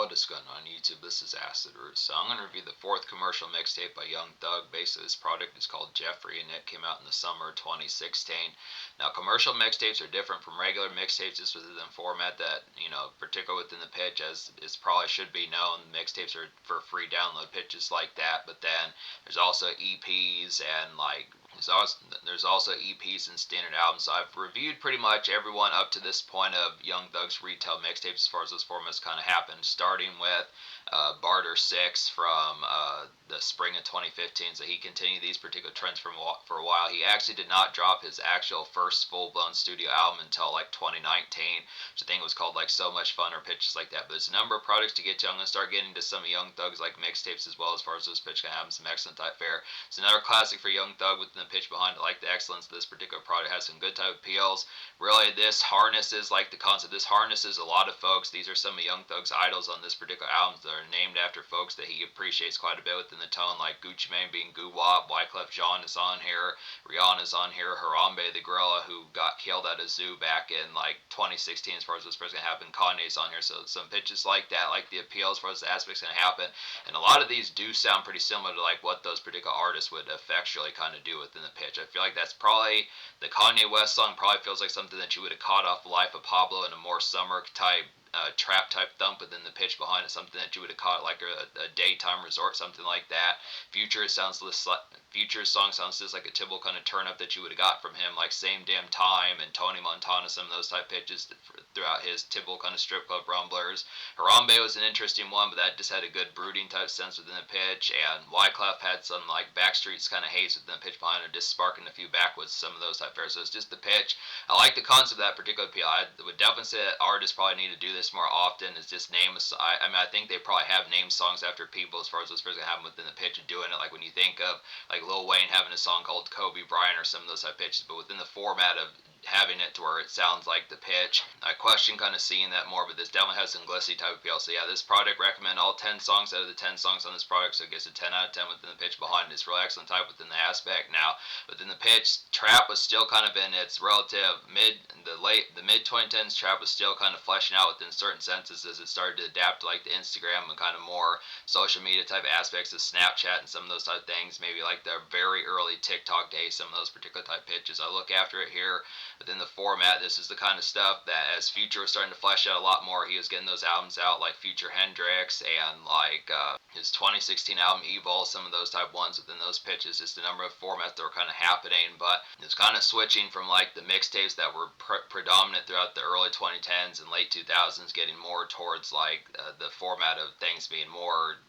What is going on YouTube? This is Acid Root. So I'm going to review the fourth commercial mixtape by Young Thug. Basically, this product is called Jeffrey, and it came out in the summer of 2016. Now, commercial mixtapes are different from regular mixtapes just within the format that, particularly within the pitch, as it probably should be known, mixtapes are for free download pitches like that. But then there's also EPs and there's also EPs and standard albums. So I've reviewed pretty much everyone up to this point of Young Thug's retail mixtapes as far as those formats kind of happened, starting with Barter 6 from the spring of 2015. So he continued these particular trends for a while. He actually did not drop his actual first full-blown studio album until like 2019, which I think was called like So Much Fun or pitches like that. But there's a number of products to get to. I'm going to start getting to some of Young Thug's like mixtapes as well, as far as those pitch albums, some excellent type fare. It's another classic for Young Thug within the pitch behind it. I like the excellence of this particular product. It has some good type appeals. Really, this harnesses like the concept. This harnesses a lot of folks. These are some of Young Thug's idols on this particular album that are named after folks that he appreciates quite a bit within the tone, like Gucci Mane being Goo Wop, Wyclef Jean is on here, Rihanna's on here, Harambe the gorilla who got killed at a zoo back in like 2016 as far as what's going to happen. Kanye's on here, so some pitches like that, like the appeal as far as the aspects going to happen. And a lot of these do sound pretty similar to like what those particular artists would effectually kind of do within the pitch. I feel like that's probably the Kanye West song probably feels like something that you would have caught off Life of Pablo in a more summer type trap type thump within the pitch behind it, something that you would have caught like a daytime resort, something like that. Future's song sounds just like a typical kind of turn up that you would have got from him, like Same Damn Time and Tony Montana, some of those type pitches throughout his typical kind of strip club rumblers. Harambe was an interesting one, but that just had a good brooding type sense within the pitch, and Wyclef had some like Backstreets kind of haze within the pitch behind it, just sparking a few backwoods, some of those type fairs. So it's just the pitch. I like the concept of that particular appeal. I would definitely say that artists probably need to do this more often, is just name I think they probably have named songs after people as far as those first happen within the pitch and doing it, like when you think of like Lil Wayne having a song called Kobe Bryant or some of those type pitches, but within the format of having it to where it sounds like the pitch. I question kind of seeing that more, but this definitely has some glitzy type appeal. So yeah, this product, recommend all 10 songs out of the 10 songs on this product, so it gets a 10 out of 10 within the pitch behind it. It's real excellent type within the aspect. Now, within the pitch, trap was still kind of in its relative the mid 2010s. Trap was still kind of fleshing out within certain senses as it started to adapt to like the Instagram and kind of more social media type aspects of Snapchat and some of those type of things, maybe like the very early TikTok days, some of those particular type pitches. I look after it here within the format. This is the kind of stuff that as Future was starting to flesh out a lot more, he was getting those albums out like Future Hendrix and like his 2016 album Evil, some of those type ones within those pitches. Just a number of formats that were kind of happening, but it's kind of switching from like the mixtapes that were predominant throughout the early 2010s and late 2000s, getting more towards like the format of things being more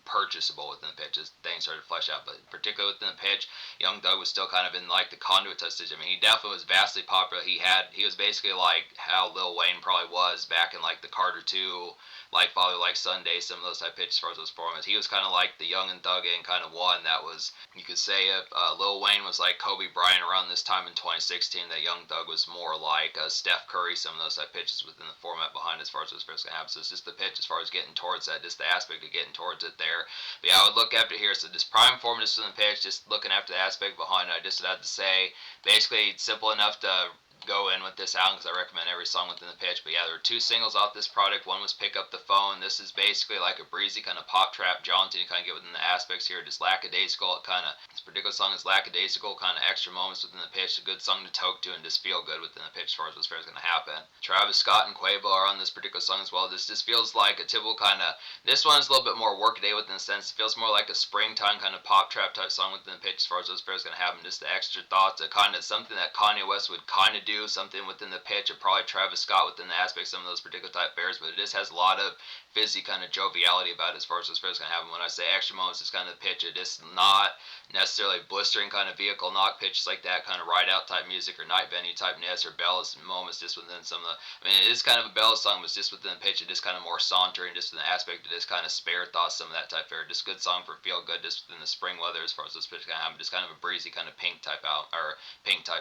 purchasable within the pitch as things started to flesh out. But particularly within the pitch, Young Thug was still kind of in like the conduit type stage. I mean, he definitely was vastly popular. He was basically like how Lil Wayne probably was back in like the Carter 2, like Father Like Sunday, some of those type pitches as far as those formats. He was kind of like the young and thugging kind of one that was, you could say if Lil Wayne was like Kobe Bryant around this time in 2016, that Young Thug was more like Steph Curry, some of those type pitches within the format behind as far as those first happen. So it's just the pitch as far as getting towards that, just the aspect of getting towards it there. But yeah, I would look after here. So this prime form just in the pitch, just looking after the aspect behind it. I just had to say, basically, simple enough to go in with this album because I recommend every song within the pitch. But yeah, there were two singles off this product. One was Pick Up the Phone. This is basically like a breezy kind of pop trap jaunty, kind of get within the aspects here. Just lackadaisical. This particular song is lackadaisical, kind of extra moments within the pitch. A good song to toke to and just feel good within the pitch as far as what's going to happen. Travis Scott and Quavo are on this particular song as well. This just feels like a typical kind of, this one's a little bit more workaday within the sense. It feels more like a springtime kind of pop trap type song within the pitch as far as what's going to happen. Just the extra thoughts, kind of something that Kanye West would kind of do, something within the pitch of probably Travis Scott within the aspect of some of those particular type bears, but it just has a lot of fizzy kind of joviality about it as far as what's going to happen. When I say extra moments, it's kind of the pitch. It is not necessarily blistering kind of vehicle knock pitches like that, kind of ride out type music or night venue type ness or bells moments just within some of the, I mean, it is kind of a bell song, but just within the pitch, it is kind of more sauntering, just in the aspect of this kind of spare thoughts, some of that type fair. Just good song for feel good, just within the spring weather as far as this pitch kind of happen. Just kind of a breezy kind of pink type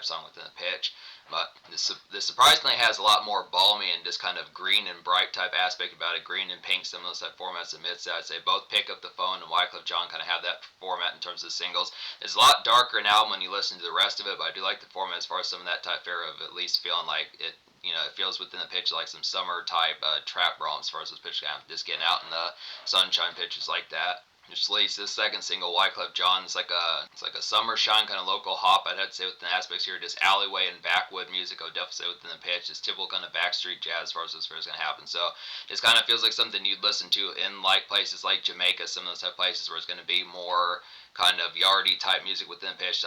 song within the pitch. But this surprisingly has a lot more balmy and just kind of green and bright type aspect about it. Green and pink, some of those type formats amidst that. I'd say both Pick Up the Phone and Wyclef Jean kind of have that format in terms of the singles. It's a lot darker now when you listen to the rest of it, but I do like the format as far as some of that type fare of at least feeling like it it feels within the pitch like some summer type trap brawl as far as those pitches go, just getting out in the sunshine pitches like that. Just leads this second single, Wyclef Jean. It's like a summer shine kind of local hop. I'd have to say within the aspects here, just alleyway and backwood music. I would definitely say within the pitch, just typical kind of backstreet jazz as far as this is going to happen. So it kind of feels like something you'd listen to in like places like Jamaica, some of those type of places where it's going to be more kind of yardie type music within the pitch.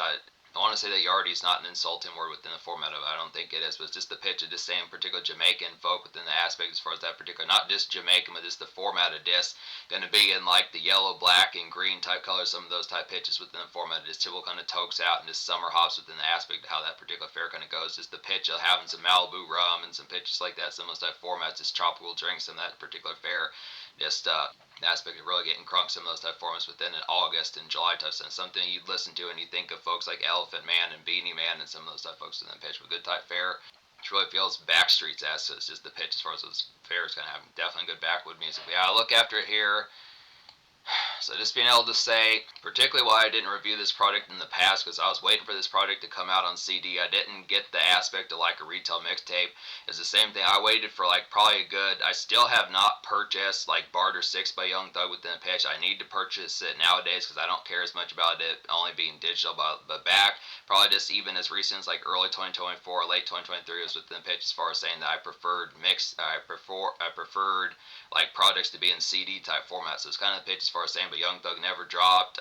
I want to say that yardie is not an insulting word within the format of it. I don't think it is, but it's just the pitch of just saying particular Jamaican folk within the aspect as far as that particular, not just Jamaican, but just the format of this going to be in like the yellow, black, and green type colors, some of those type pitches within the format. Just typical kind of tokes out and just summer hops within the aspect of how that particular fair kind of goes. Just the pitch of having some Malibu rum and some pitches like that, some of those type formats, just tropical drinks in that particular fair. Just the aspect of really getting crunk, some of those type formats within an August and July type sense. Something you'd listen to and you think of folks like Elephant Man and Beanie Man and some of those type folks in that pitch with good type fair. It really feels Backstreets as, so it's just the pitch as far as those fairs kind of have definitely good backwood music. But yeah, I look after it here. So just being able to say, particularly why I didn't review this product in the past, because I was waiting for this product to come out on CD. I didn't get the aspect of like a retail mixtape. It's the same thing. I waited for like probably a good, I still have not purchased like Barter 6 by Young Thug within a pitch. I need to purchase it nowadays because I don't care as much about it only being digital, but back probably just even as recent as like early 2024, late 2023 was within the pitch as far as saying that I preferred like projects to be in CD type format. So it's kind of the pitch as far as saying, but Young Thug never dropped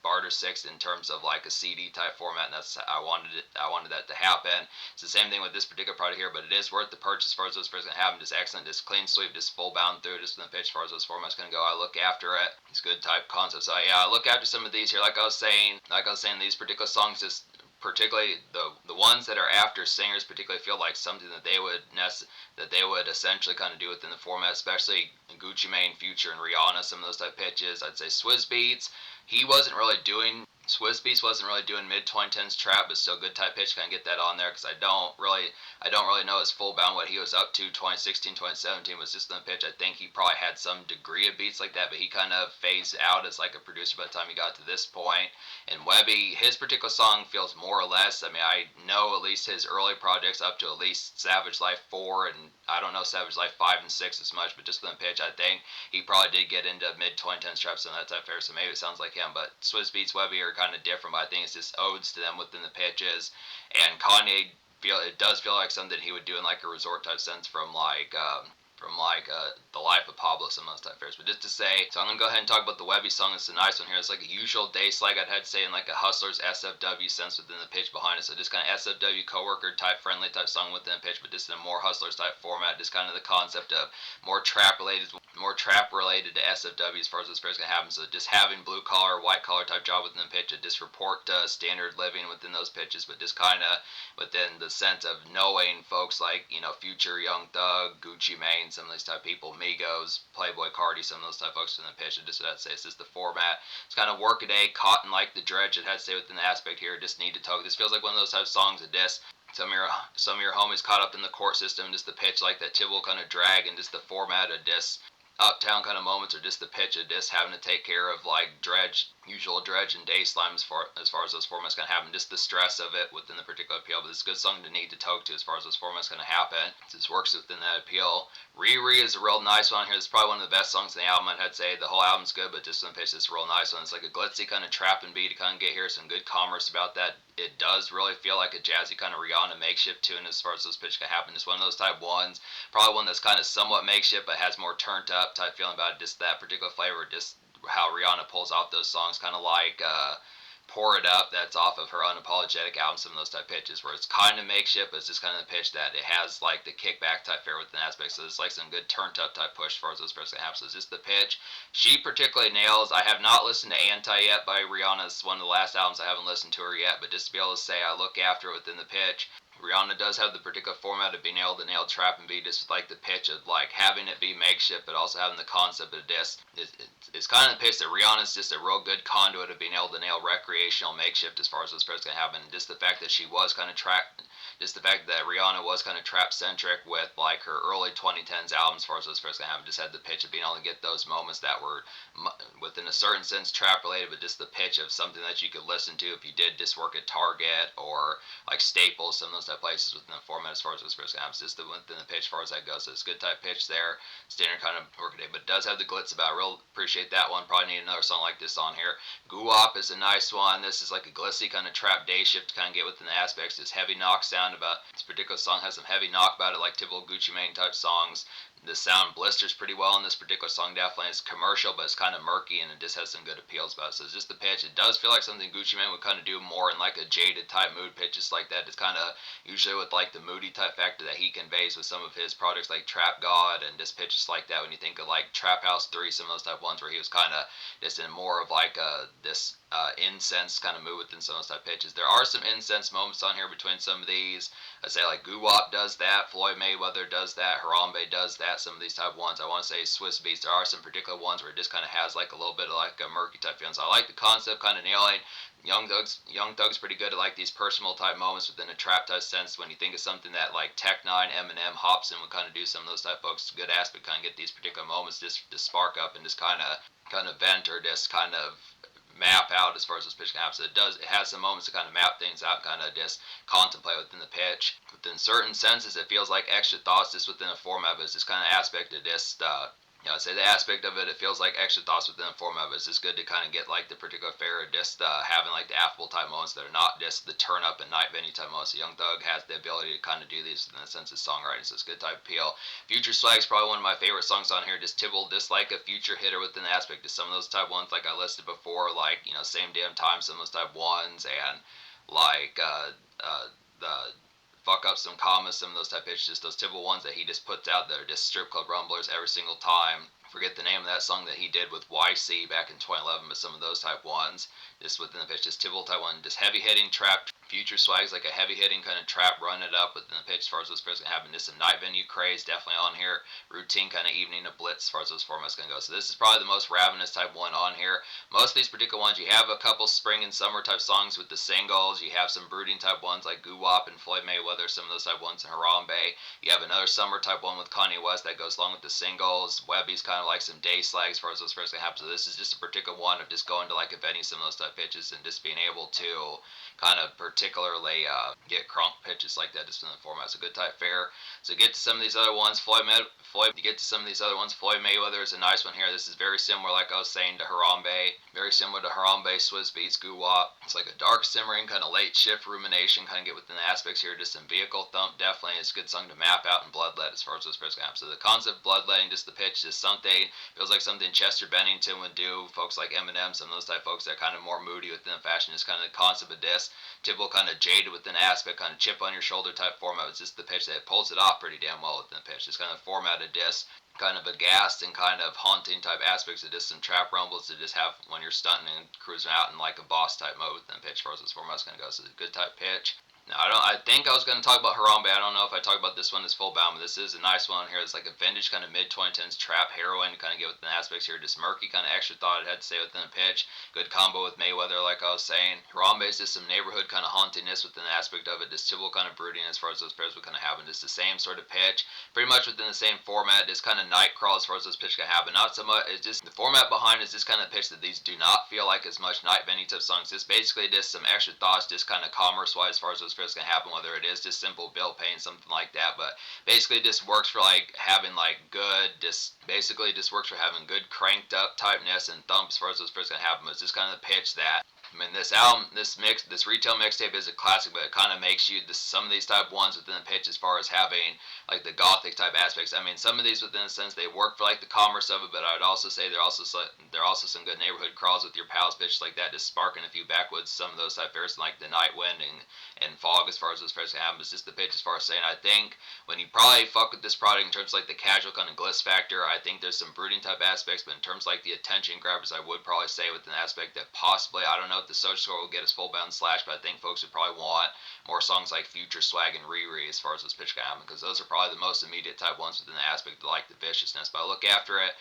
Barter 6 in terms of like a CD type format, and that's I wanted that to happen. It's the same thing with this particular product here, but it is worth the purchase as far as those first gonna happen. Just excellent, just clean sweep, just full bound through, just in the pitch as far as those formats gonna go. I look after it. It's good type concepts. So yeah, I look after some of these here. Like I was saying, these particular songs just particularly the ones that are after singers particularly feel like something that they would essentially kind of do within the format, especially Gucci Mane, Future, and Rihanna, some of those type pitches. I'd say Swizz Beatz, Swizz Beatz wasn't really doing mid 2010s trap, but still good type pitch. Kind of get that on there because I don't really know his full bound what he was up to 2016, 2017 was just in the pitch. I think he probably had some degree of beats like that, but he kind of phased out as like a producer by the time he got to this point. And Webby, his particular song feels more or less. I mean, I know at least his early projects up to at least Savage Life 4, and I don't know Savage Life 5 and 6 as much, but just in the pitch, I think he probably did get into mid 2010s traps and that type of fair, so maybe it sounds like him. But Swizz Beatz, Webby are kind of different, but I think it's just odes to them within the pitches. And Kanye, it does feel like something he would do in like a resort type sense from The Life of Pablo, some of those type fairs. But just to say, so I'm gonna go ahead and talk about the Webby song. It's a nice one here. It's like a usual day slag, I'd have to say, in like a Hustler's SFW sense within the pitch behind it. So just kind of SFW coworker type, friendly type song within the pitch, but just in a more Hustlers type format. Just kind of the concept of more trap related to SFW as far as this fair's gonna happen. So just having blue collar, white collar type job within the pitch. It just report standard living within those pitches, but just kind of within the sense of knowing folks like Future, Young Thug, Gucci Mane, some of these type people, Migos, Playboy Cardi, some of those type folks in the pitch. And just what I'd say, it's just the format. It's kind of work a day, cotton like the dredge. It had to say within the aspect here, just need to talk. This feels like one of those type of songs that just some of your homies caught up in the court system, just the pitch like that typical kind of drag, and just the format of just uptown kind of moments, or just the pitch of just having to take care of like usual dredge and day slime as far as those formats can happen, just the stress of it within the particular appeal. But it's a good song to need to talk to as far as those formats can happen. It works within that appeal. Riri is a real nice one here. It's probably one of the best songs in the album. I'd say the whole album's good, but just some pitch, it's a real nice one. It's like a glitzy kind of trap and beat to kind of get here. Some good commerce about that. It does really feel like a jazzy kind of Rihanna makeshift tune as far as those pitch can happen. It's one of those type ones, probably one that's kind of somewhat makeshift but has more turned up type feeling about it. Just that particular flavor, just how Rihanna pulls off those songs, kind of like Pour It Up, that's off of her Unapologetic album, some of those type pitches where it's kind of makeshift, but it's just kind of the pitch that it has like the kickback type fair within aspects. So it's like some good turned up type push as far as those first have. So it's just the pitch. She particularly nails. I have not listened to Anti yet by Rihanna. It's one of the last albums I haven't listened to her yet, but just to be able to say I look after it within the pitch. Rihanna does have the particular format of being able to nail trap and beat, just like the pitch of like having it be makeshift, but also having the concept of this. It's kind of the pitch that Rihanna's just a real good conduit of being able to nail recreational makeshift as far as this first can happen. And just the fact that Rihanna was kind of trap centric with like her early 2010s albums as far as those first can happen, just had the pitch of being able to get those moments that were within a certain sense trap related, but just the pitch of something that you could listen to if you did just work at Target or like Staples, some of those type places within the format as far as what's going to happen. Just within the pitch as far as that goes. So it's a good type pitch there. Standard kind of workaday, but it does have the glitz about it. Real appreciate that one. Probably need another song like this on here. Guwap is a nice one. This is like a glitzy kind of trap day shift to kind of get within the aspects. This heavy knock sound about this particular song has some heavy knock about it, like typical Gucci Mane type songs. The sound blisters pretty well in this particular song. Definitely it's commercial, but it's kind of murky, and it just has some good appeals about it. So it's just the pitch. It does feel like something Gucci Mane would kind of do more in like a jaded type mood pitch, just like that. It's kind of usually with like the moody type factor that he conveys with some of his projects like Trap God and just pitches like that. When you think of like Trap House 3, some of those type ones where he was kind of just in more of like this incense kind of mood within some of those type pitches. There are some incense moments on here between some of these. I'd say like Guwap does that, Floyd Mayweather does that, Harambe does that, some of these type ones. I want to say Swiss Beats, there are some particular ones where it just kind of has like a little bit of like a murky type feeling. So I like the concept, kind of nailing. Young Thug's pretty good at like these personal type moments within a trap type sense. When you think of something that like Tech Nine, Eminem, Hopsin would kind of do some of those type folks, good aspect, kind of get these particular moments just to spark up and just kind of vent or just kind of map out as far as this pitch can happen. So it has some moments to kind of map things out, kind of just contemplate within the pitch. Within certain senses, it feels like extra thoughts just within a format, but it's this kind of aspect of this I'd say the aspect of it feels like extra thoughts within the format, but it's just good to kind of get like the particular fare of just having like the affable type moments that are not just the turn up and night venue type moments. So Young Thug has the ability to kind of do these in the sense of songwriting, so it's good type appeal. Future Swag's probably one of my favorite songs on here. Just Tibble, just like a future hitter within the aspect of some of those type ones like I listed before, like Same Damn Time, some of those type ones, and like the fuck up some commas, some of those type pitches, just those typical ones that he just puts out that are just strip club rumblers every single time. Forget the name of that song that he did with YC back in 2011, but some of those type ones, just within the pitch, just typical type one, just heavy hitting trap. Future Swag's like a heavy hitting kind of trap, run it up within the pitch as far as what's going to happen. Just some night venue craze definitely on here. Routine kind of evening of blitz as far as those formats going to go. So this is probably the most ravenous type one on here. Most of these particular ones, you have a couple spring and summer type songs with the singles. You have some brooding type ones like Guwap and Floyd Mayweather, some of those type ones in Harambe. You have another summer type one with Kanye West that goes along with the singles. Webby's kind of like some day slag as far as those first going to happen. So this is just a particular one of just going to like a venue, some of those type pitches, and just being able to kind of particularly get crunk pitches like that just in the format. So good type fare. So get to some of these other ones. You get to some of these other ones. Floyd Mayweather is a nice one here. This is very similar, like I was saying, to Harambe. Very similar to Harambe, Swizz Beatz, Guwap. It's like a dark simmering, kind of late shift rumination, kind of get within the aspects here. Just some vehicle thump, definitely. It's a good song to map out in Bloodlet as far as those first happen. So the concept of Bloodletting, just the pitch, just something, feels like something Chester Bennington would do. Folks like Eminem, some of those type folks that are kind of more moody within the fashion, is kind of the concept of this. Typical kind of jaded within aspect, kind of chip on your shoulder type format. It's just the pitch that pulls it off pretty damn well within the pitch. It's kind of formatted disc, kind of aghast and kind of haunting type aspects of just some trap rumbles to just have when you're stunting and cruising out in like a boss type mode within the pitch as far as this format's going to go. So it's a good type pitch. Now, I think I was going to talk about Harambe. I don't know if I talk about this one as full bound, but this is a nice one here. It's like a vintage kind of mid-2010s trap heroin to kind of get within the aspects here. Just murky kind of extra thought it had to say within the pitch. Good combo with Mayweather, like I was saying. Harambe is just some neighborhood kind of hauntingness within the aspect of it. Just typical kind of brooding as far as those pairs would kind of happen. Just the same sort of pitch. Pretty much within the same format. Just kind of night crawl as far as those pitch can happen. Not so much, it's just the format behind is just kind of pitch that these do not feel like as much night venue type songs. It's basically just some extra thoughts, just kind of commerce-wise as far as those pairs can happen, whether it is just simple bill paying, something like that, but basically just works for like having like good, just basically just works for having good cranked up typeness and thumps as far as those first gonna happen. It's just kind of the pitch that, I mean, this album, this retail mixtape is a classic, but it kind of makes you some of these type ones within the pitch as far as having like the gothic type aspects. I mean, some of these within a sense they work for like the commerce of it, but I'd also say there are also some good neighborhood crawls with your pals pitch like that, just sparking a few backwoods, some of those type fairs like the Night Wind and Fog as far as those fairs happen. It's just the pitch as far as saying, I think when you probably fuck with this product in terms of like the casual kind of glitz factor, I think there's some brooding type aspects, but in terms of like the attention grabbers, I would probably say with an aspect that possibly, I don't know if the social score will get us full bound slash, but I think folks would probably want more songs like Future Swag and Riri as far as this pitch can happen, because those are probably the most immediate type ones within the aspect of like the viciousness. But I look after it,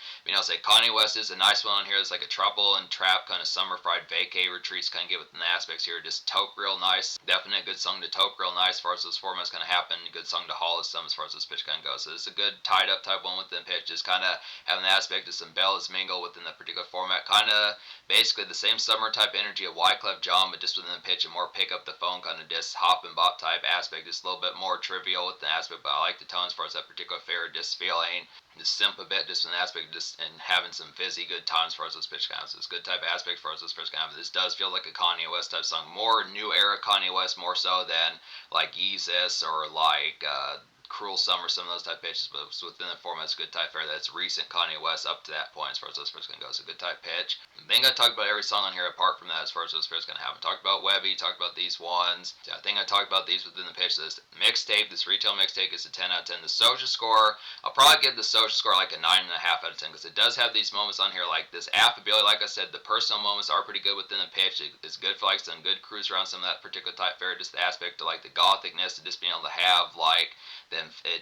say Kanye West is a nice one on here. It's like a trouble and trap kind of summer fried vacay retreats kind of get within the aspects here. Just toke real nice, definite good song to toke real nice as far as those formats kind of happen. Good song to haul as some as far as this pitch kind of goes. So it's a good tied up type one within the pitch, just kind of having the aspect of some bells mingle within the particular format, kind of basically the same summer type energy a Wyclef Jean, but just within the pitch, a more pick up the phone kind of just hop and bop type aspect, just a little bit more trivial with the aspect, but I like the tone as far as that particular fair just feeling. Just simp a bit, just an aspect, just and having some fizzy good times as far as those pitch counts. It's good type aspect as far as those pitch counts. This does feel like a Kanye West type song, more new era Kanye West, more so than like Yeezus or like Cruel Summer, some of those type pitches, but within the format, it's a good type fair. That's recent Kanye West up to that point as far as those pitches can go. So good type pitch. I think I talked about every song on here apart from that as far as those pitches can happen. Talked about Webby, talked about these ones. Yeah, I think I talked about these within the pitch list. Mixtape, this retail mixtape is a 10 out of 10. The social score, I'll probably give the social score like a 9.5 out of 10 because it does have these moments on here like this affability. Like I said, the personal moments are pretty good within the pitch. It's good for like some good cruise around some of that particular type fair. Just the aspect of like the gothicness of just being able to have like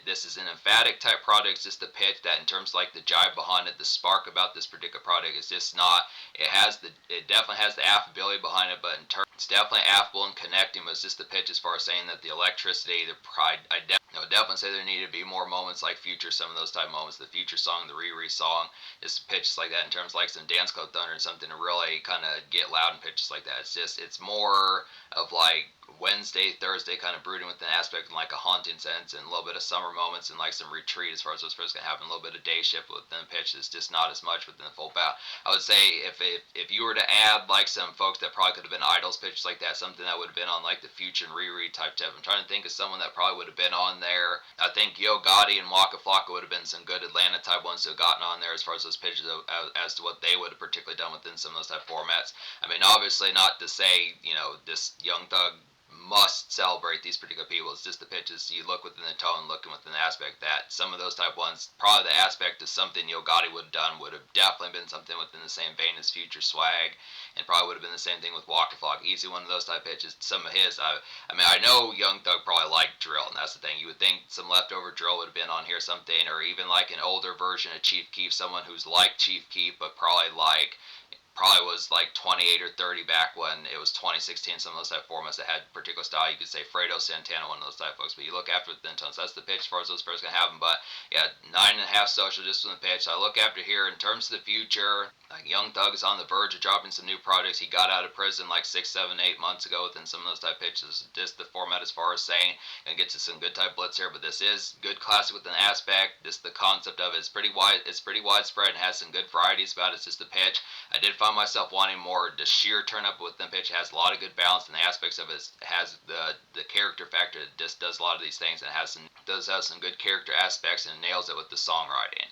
this is an emphatic type product. It's just the pitch that in terms of like the jive behind it, the spark about this particular product is just not. It definitely has the affability behind it, but in terms it's definitely affable and connecting. But it's just the pitch as far as saying that the electricity, the pride. I definitely say there need to be more moments like Future, some of those type moments. The Future song, the Riri song, just pitches like that in terms of like some Dance Club Thunder and something to really kind of get loud in pitches like that. It's more of like Wednesday, Thursday kind of brooding with an aspect in like a haunting sense, and a little bit of summer moments and like some retreat as far as those first can happen. A little bit of day shift within the pitch is just not as much within the full bout. I would say if you were to add like some folks that probably could have been idols pitches like that, something that would have been on like the Future and Riri type tip. I'm trying to think of someone that probably would have been on there. I think Yo Gotti and Waka Flocka would have been some good Atlanta type ones to have gotten on there as far as those pitches as to what they would have particularly done within some of those type formats. I mean, obviously not to say, this Young Thug must celebrate these particular people. It's just the pitches. You look within the tone, looking within the aspect that some of those type ones, probably the aspect of something Yo Gotti would have done would have definitely been something within the same vein as Future Swag, and probably would have been the same thing with Waka Flocka. Easy one of those type pitches. Some of his, I mean, I know Young Thug probably liked drill, and that's the thing. You would think some leftover drill would have been on here something, or even like an older version of Chief Keef, someone who's like Chief Keef, but probably was like 28 or 30 back when it was 2016, some of those type formats that had particular style. You could say Fredo Santana, one of those type folks, but you look after the tones. That's the pitch as far as those first can happen. But yeah, 9.5 social just from the pitch. I look after here in terms of the future. Like Young Thug is on the verge of dropping some new projects. He got out of prison like 6, 7, 8 months ago within some of those type pitches. Just the format as far as saying, and get to some good type blitz here, but this is good classic with an aspect. Just the concept of it is pretty wide. It's pretty widespread and has some good varieties about it. It's just the pitch. I did find myself wanting more. The sheer turn up with the pitch has a lot of good balance, and the aspects of it has the character factor. It just does a lot of these things, and does have some good character aspects, and nails it with the songwriting.